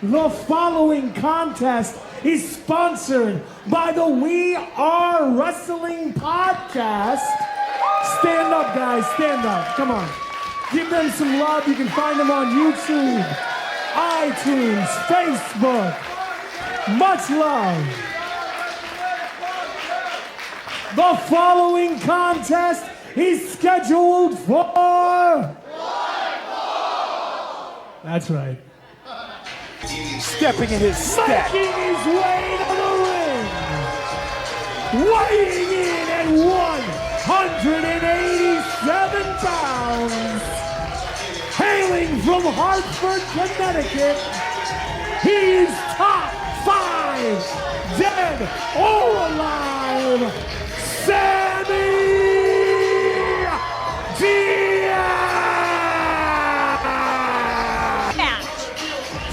The following contest is sponsored by the We Are Wrestling podcast. Stand up, guys, stand up. Come on. Give them some love. You can find them on YouTube, iTunes, Facebook. Much love. The following contest is scheduled for... That's right. Stepping in his step. Making his way to the ring. Weighing in at 187 pounds. Hailing from Hartford, Connecticut. He's top 5, dead or alive, SAMMY DIAZ!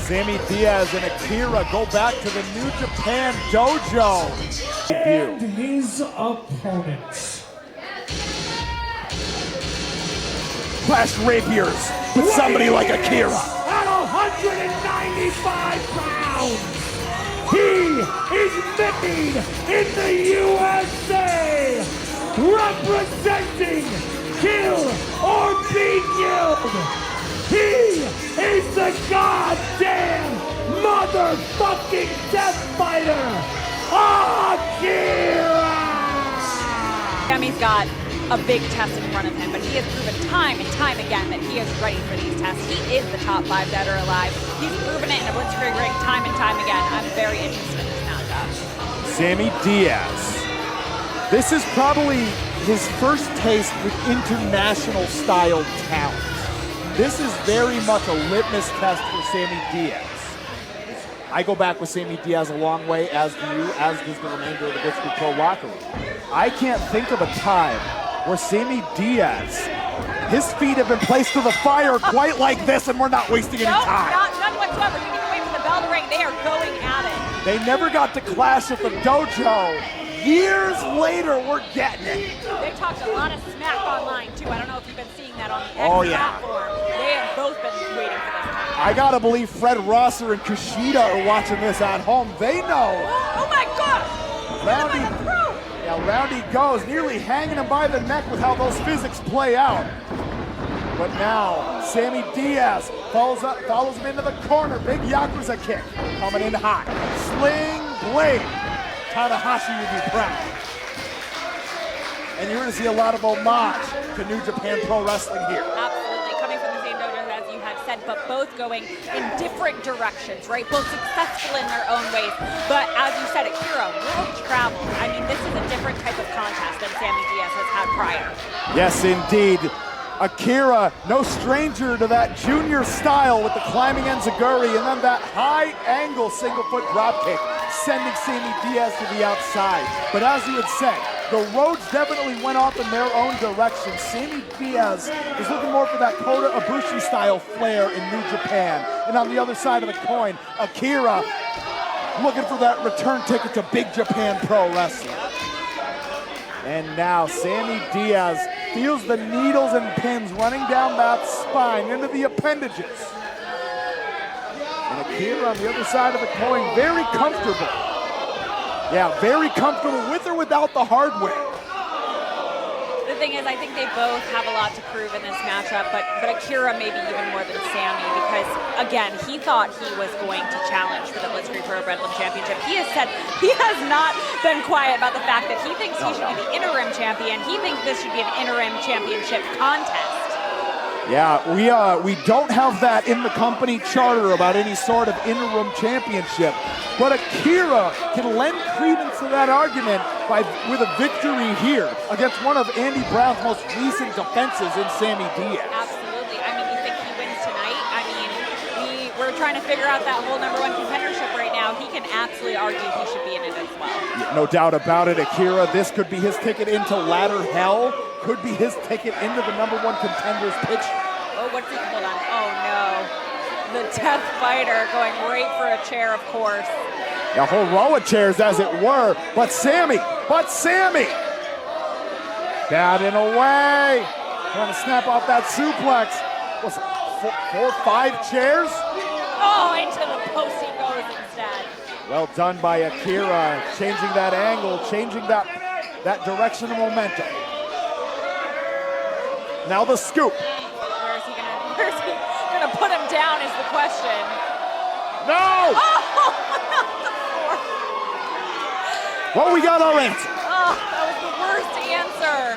SAMMY DIAZ and Akira go back to the New Japan dojo. And his opponents. Flash rapiers with somebody like Akira. At 195 pounds, he is made in the USA, representing Kill or Be Killed. He is the goddamn motherfucking death fighter, Akira! Sammy's got a big test in front of him, but he has proven time and time again that he is ready for these tests. He is the top 5 dead or alive. He's proven it in a Blitzkrieg ring time and time again. I'm very interested in this matchup. SAMMY DIAZ. This is probably his first taste with international style talent. This is very much a litmus test for SAMMY DIAZ. I go back with SAMMY DIAZ a long way, as do you, as does the remainder of the Blitzkrieg Pro locker room. I can't think of a time where SAMMY DIAZ, his feet have been placed to the fire quite like this, and we're not wasting any time. None whatsoever. You need to wait for the bell to ring. They are going at it. They never got to clash at the dojo. Years later, we're getting it. They talked a lot of smack online, too. I don't know if you've been seeing that on the X platform. They have both been waiting for this time. I gotta believe Fred Rosser and Kushida are watching this at home. They know. Oh my God! Round he goes, nearly hanging him by the neck with how those physics play out. But now, SAMMY DIAZ follows him into the corner. Big Yakuza kick coming in hot. Sling blade. Tanahashi would be proud. And you're going to see a lot of homage to New Japan Pro Wrestling here. Absolutely, coming from the same dojo as you have said, but both going in different directions, right? Both successful in their own ways. But as you said, Akira, world travel. I mean, this is a different type of contest than SAMMY DIAZ has had prior. Yes, indeed. Akira, no stranger to that junior style with the climbing enziguri and then that high angle single foot drop kick, sending SAMMY DIAZ to the outside. But as you had said, the roads definitely went off in their own direction. SAMMY DIAZ is looking more for that Kota Ibushi style flair in New Japan. And on the other side of the coin, Akira looking for that return ticket to Big Japan Pro Wrestling. And now SAMMY DIAZ feels the needles and pins running down that spine into the appendages. And Akira on the other side of the coin, very comfortable. Yeah, very comfortable with or without the hardware. The thing is, I think they both have a lot to prove in this matchup, but Akira maybe even more than Sammy, because again, he thought he was going to challenge for the Blitzkrieg Pro Redland Championship. He has said he has not been quiet about the fact that he thinks he should be the interim champion. He thinks this should be an interim championship contest. Yeah, we don't have that in the company charter about any sort of interim championship, but Akira can lend credence to that argument with a victory here against one of Andy Brown's most recent defenses in SAMMY DIAZ. Absolutely. I mean, you think he wins tonight? I mean, we're trying to figure out that whole #1 contendership right now. He can absolutely argue he should be in it as well. No doubt about it, Akira. This could be his ticket into ladder hell. Could be his ticket into the #1 contenders pitch. Oh, what's he, hold on, oh no. The Death Fighter going right for a chair, of course. A whole row of chairs, as it were, but SAMMY! Batting away, trying to snap off that suplex. What's it, four, 5 chairs? Oh, into the post. He Well done by Akira, changing that angle, changing that direction of momentum. Now the scoop. Where's he gonna put him down is the question. No! Oh, Well, we got our answer. oh, that was the worst answer.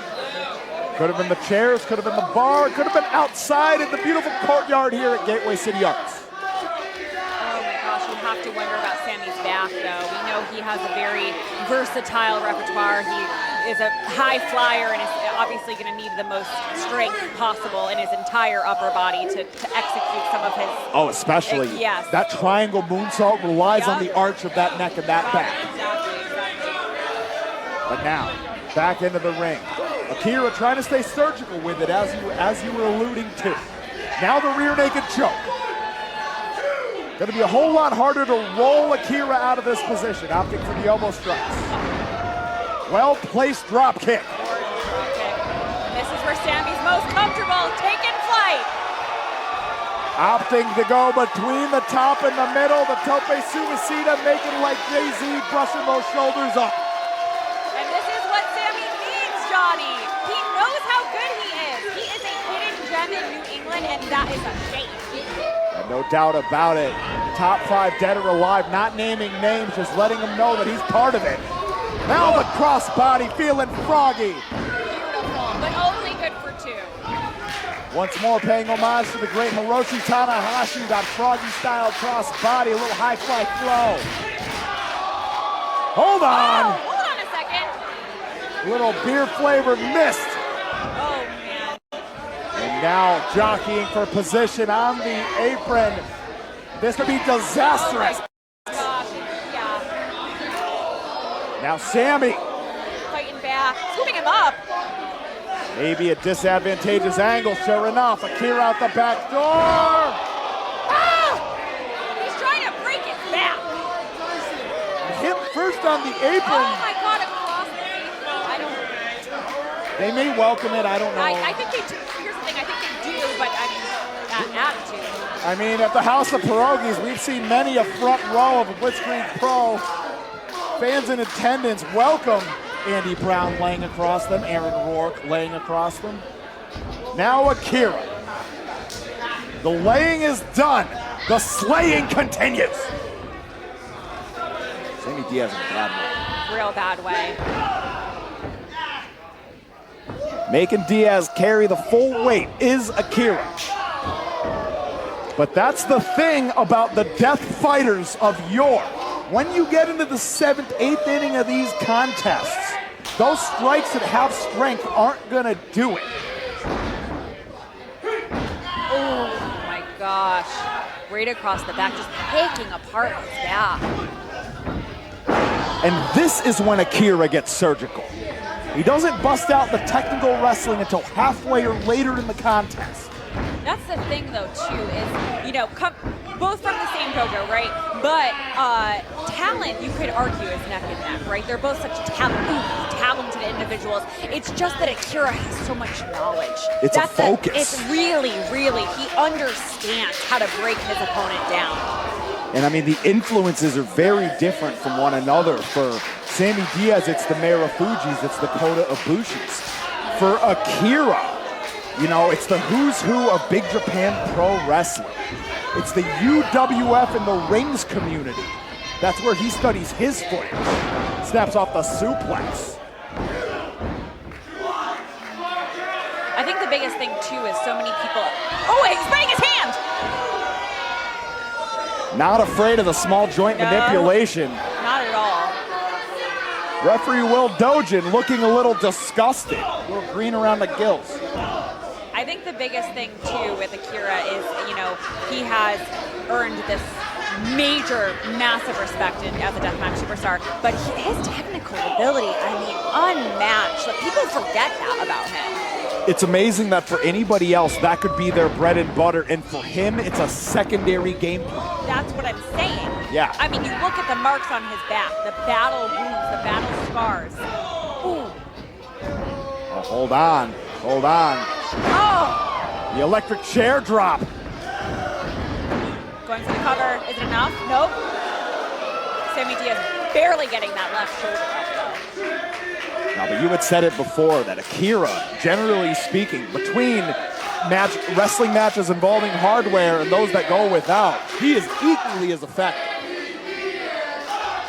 Could have been the chairs, could have been the bar, could have been outside in the beautiful courtyard here at Gateway City Arts. Oh my gosh, you have to wonder about Sammy's back though. We know he has a very versatile repertoire. He is a high flyer and is obviously going to need the most strength possible in his entire upper body to execute some of his... Oh, especially. Yes. That triangle moonsault relies on the arch of that neck and that back. Exactly. But now, back into the ring. Akira trying to stay surgical with it, as you were alluding to. Now the rear naked choke. Going to be a whole lot harder to roll Akira out of this position. Opting for the elbow strikes. Well-placed drop kick. And this is where Sammy's most comfortable, taking flight. Opting to go between the top and the middle. The tope suicida, making like Jay-Z, brushing those shoulders up. And this is what Sammy needs, Johnny. He knows how good he is. He is a hidden gem in New England, and that is a shame. And no doubt about it. Top 5 dead or alive, not naming names, just letting them know that he's part of it. Now the crossbody, feeling froggy. Beautiful, but only good for 2. Once more paying homage to the great Hiroshi Tanahashi, that froggy-style crossbody, a little high-fly flow. Hold on! Oh, hold on a second. Little beer-flavored mist. Oh, man. And now jockeying for position on the apron. This could be disastrous. Gosh, yeah. Now Sammy. Fighting back, scooping him up. Maybe a disadvantageous angle, sure enough. Akira out the back door. Ah! He's trying to break his back. Hit first on the apron. Oh my God, across the face. I don't. They may welcome it, I don't know. I think they do. Here's the thing, I think they do, but I mean, that attitude. I mean, at the House of Pierogies, we've seen many a front row of a Blitzkrieg Pro. Fans in attendance welcome Andy Brown laying across them, Aaron Rourke laying across them. Now Akira. The laying is done. The slaying continues. Sammy Diaz in a bad way. Real bad way. Making Diaz carry the full weight is Akira. But that's the thing about the death fighters of yore. When you get into the 7th, 8th inning of these contests, those strikes that have strength aren't gonna do it. Oh my gosh. Right across the back, just picking apart his back. And this is when Akira gets surgical. He doesn't bust out the technical wrestling until halfway or later in the contest. That's the thing, though, too, is, you know, both from the same dojo, right? But talent, you could argue, is neck and neck, right? They're both such talented individuals. It's just that Akira has so much knowledge. It's a focus. It's really, he understands how to break his opponent down. And I mean, the influences are very different from one another. For Sammy Diaz, it's the Marufujis, it's the Kota Ibushis. For Akira, you know, it's the who's who of Big Japan Pro Wrestling. It's the UWF and the rings community. That's where he studies his footage. Snaps off the suplex. I think the biggest thing, too, is so many people... Oh, he's spraying his hand! Not afraid of the small joint manipulation. Not at all. Referee Will Dojin looking a little disgusted. A little green around the gills. I think the biggest thing, too, with Akira is, you know, he has earned this major, massive respect as a deathmatch superstar, but his technical ability, I mean, unmatched. Like, people forget that about him. It's amazing that for anybody else, that could be their bread and butter, and for him, it's a secondary game plan. That's what I'm saying. Yeah. I mean, you look at the marks on his back, the battle wounds, the battle scars. Ooh. Oh, hold on. Oh! The electric chair drop. Going for the cover. Is it enough? Nope. Sammy Diaz barely getting that left shoulder up, though. Now, but you had said it before that Akira, generally speaking, between wrestling matches involving hardware and those that go without, he is equally as effective.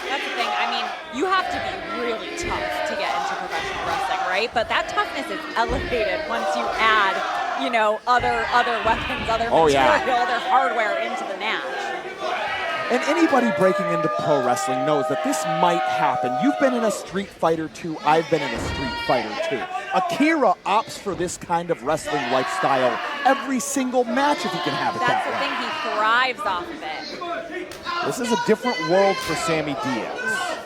That's the thing. I mean, you have to be really tough to get into professional wrestling, right? But that toughness is elevated once you add, you know, other weapons, other material, other hardware into the match. And anybody breaking into pro wrestling knows that this might happen. You've been in a Street Fighter 2, I've been in a Street Fighter 2. Akira opts for this kind of wrestling lifestyle every single match if he can have it that way. That's the thing, he thrives off of it. This is a different world for Sammy Diaz.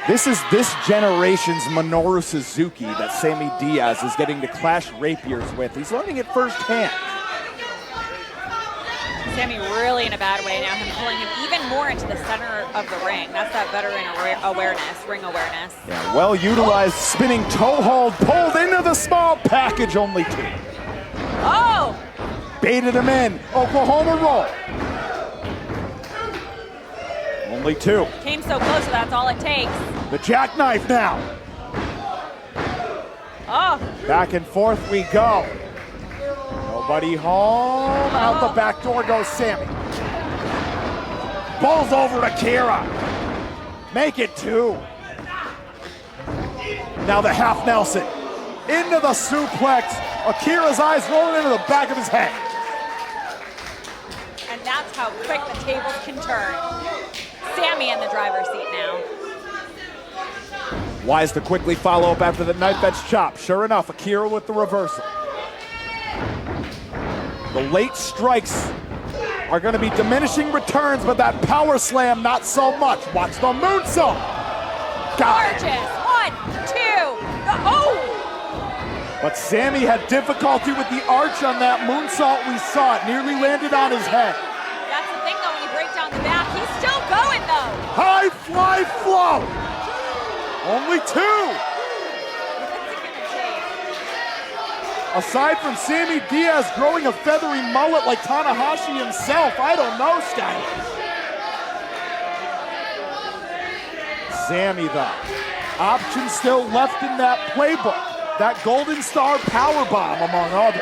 This is this generation's Minoru Suzuki that Sammy Diaz is getting to clash rapiers with. He's learning it firsthand. Sammy really in a bad way now, him pulling him even more into the center of the ring. That's that veteran awareness, ring awareness. Yeah, well utilized spinning toe hold, pulled into the small package, only 2. Oh! Baited him in, Oklahoma roll. Only 2. Came so close, so that's all it takes. The jackknife now. Oh! Back and forth we go. Nobody home. Out the back door goes Sammy. Balls over to Akira. Make it 2. Now the half Nelson. Into the suplex. Akira's eyes rolling into the back of his head. And that's how quick the tables can turn. Sammy in the driver's seat now. Wise to quickly follow up after the knife edge chop. Sure enough, Akira with the reversal. The late strikes are going to be diminishing returns, but that power slam, not so much. Watch the moonsault. Got Gorgeous. it. 1, 2. Oh! But Sammy had difficulty with the arch on that moonsault. We saw it. Nearly landed on his head. That's the thing, though, when you break down the back, he's still going, though. High fly flow. Only 2. Aside from Sammy Diaz growing a feathery mullet like Tanahashi himself, I don't know, Sky. Sammy, though, option still left in that playbook. That Golden Star powerbomb, among others.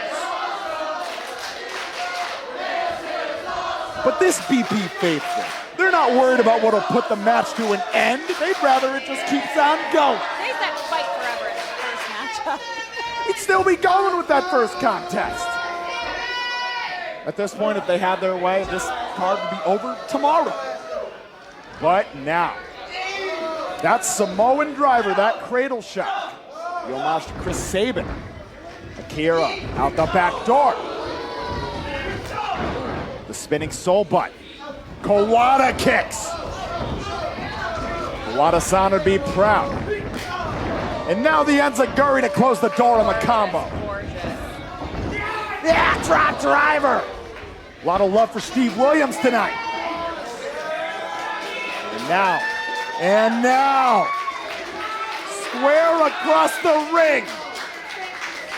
But this BP faithful, they're not worried about what'll put the match to an end. They'd rather it just keeps on going. They said fight forever in the first matchup. He'd still be going with that first contest. At this point, if they had their way, this card would be over tomorrow. But now, that Samoan driver, that cradle shot. The homage to Chris Sabin. Akira out the back door. The spinning soul butt. Kawada kicks. Kawada-san would be proud. And now the enziguri to close the door on the combo. Yeah, drop driver. A lot of love for Steve Williams tonight. And now, square across the ring.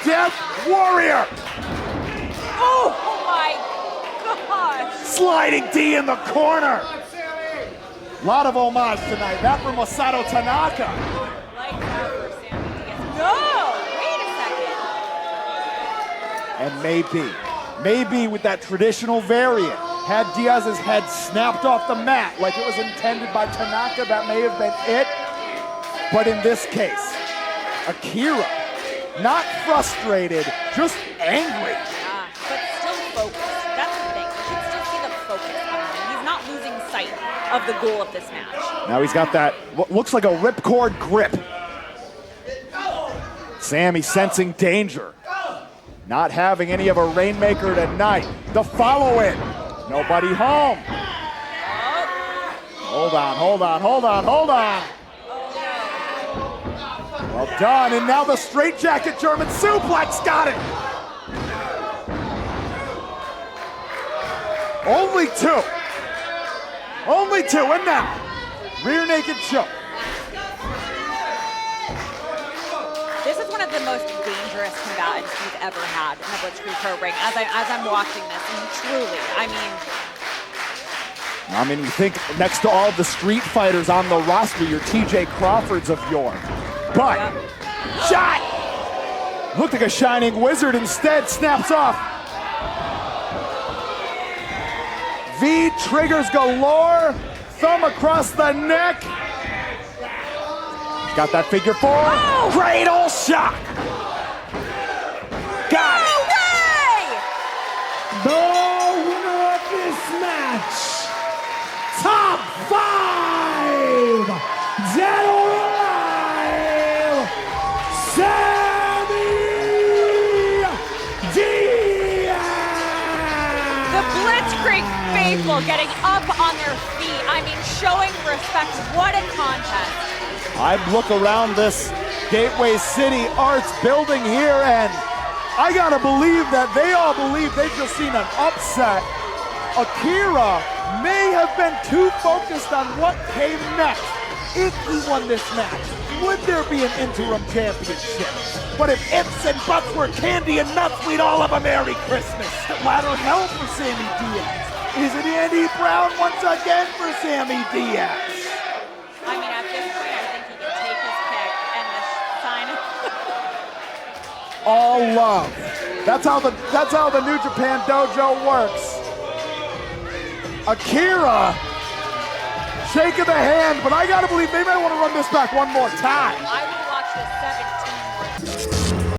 Death Warrior. Oh my gosh. Sliding D in the corner. A lot of homage tonight. That from Masato Tanaka. Like that for Sammy Diaz. No, wait a second. And maybe with that traditional variant, had Diaz's head snapped off the mat like it was intended by Tanaka, that may have been it. But in this case, Akira, not frustrated, just angry. Yeah, but still focused. That's the thing. You can still see the focus on him. He's not losing sight of the goal of this match. Now he's got that, what looks like a ripcord grip. Sammy sensing danger. Not having any of a rainmaker tonight. The follow-in. Nobody home. Hold on. Well done, and now the straitjacket German suplex got it. Only two, and now, rear naked choke. This is one of the most dangerous combatants we've ever had in the Blitzkrieg Pro ring as I'm watching this. And truly, I mean, I mean, you think next to all the street fighters on the roster, your TJ Crawfords of yore. But, shot! Looked like a shining wizard, instead snaps off. V triggers galore, thumb across the neck. Got that figure four. Oh! Cradle shock. Got it. The winner of this match, top 5, dead or alive, SAMMY DIAZ! The Blitzkrieg faithful getting up on their feet. I mean, showing respect. What a contest. I look around this Gateway City Arts building here, and I gotta believe that they all believe they've just seen an upset. Akira may have been too focused on what came next. If he won this match, would there be an interim championship? But if ifs and buts were candy and nuts, we'd all have a Merry Christmas. Ladder hell for SAMMY DIAZ. Is it Andy Brown once again for SAMMY DIAZ? I mean, at this point, I think he can take his pick and the sign. All love. That's how the New Japan Dojo works. Akira shaking the hand, but I gotta believe they might want to run this back one more time. I will watch this 7